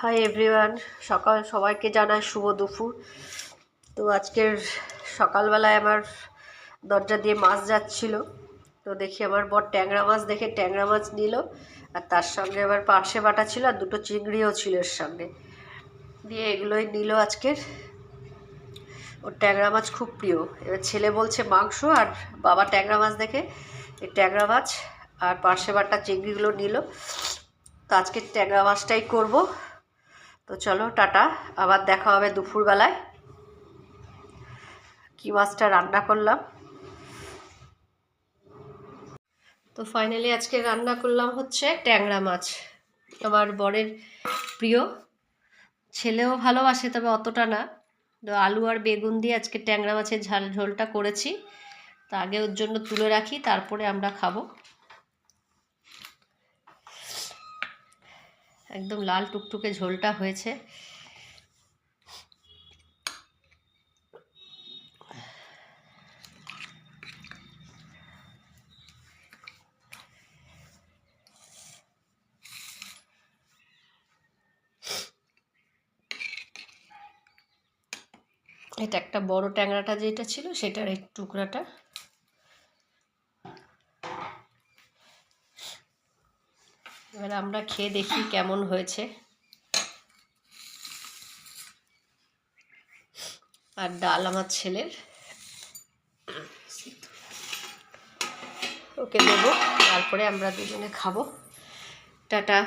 Hi everyone, সবাইকে জানাই শুভ দুপুর। তো আজকের সকালবেলায় আমার দরজা দিয়ে মাছ যাচ্ছিল, তো দেখি আমার বর ট্যাংরা মাছ দেখে ট্যাংরা মাছ নিল, আর তার সঙ্গে আবার পার্শে বাটা ছিল আর দুটো চিংড়িও ছিল এর সঙ্গে, দিয়ে এগুলোই নিল আজকের। ওর ট্যাংরা মাছ খুব প্রিয়। এবার ছেলে বলছে মাংস, আর বাবা ট্যাংরা মাছ দেখে এই ট্যাংরা মাছ আর পার্শে বাটা চিংড়িগুলো নিল। তো আজকে ট্যাংরা মাছটাই করব। তো চলো টাটা, আবার দেখা হবে দুপুরবেলায় কি মাছটা রান্না করলাম। তো ফাইনালি আজকে রান্না করলাম হচ্ছে ট্যাংরা মাছ, আমার বরের প্রিয়, ছেলেও ভালোবাসে তবে অতটা না। তো আলু আর বেগুন দিয়ে আজকে ট্যাংরা মাছের ঝোলটা করেছি। তা আগে ওর জন্য তুলে রাখি, তারপরে আমরা খাবো। একদম লাল টুকটুকে ঝোলটা হয়েছে। এটা একটা বড় ট্যাংরাটা যেটা ছিল সেটার এই টুকরাটা। এবার আমরা খেয়ে দেখি কেমন হয়েছে। আর ডাল আমার ছেলের, ওকে দেবো, তারপরে আমরা দুজনে খাবো। টাটা।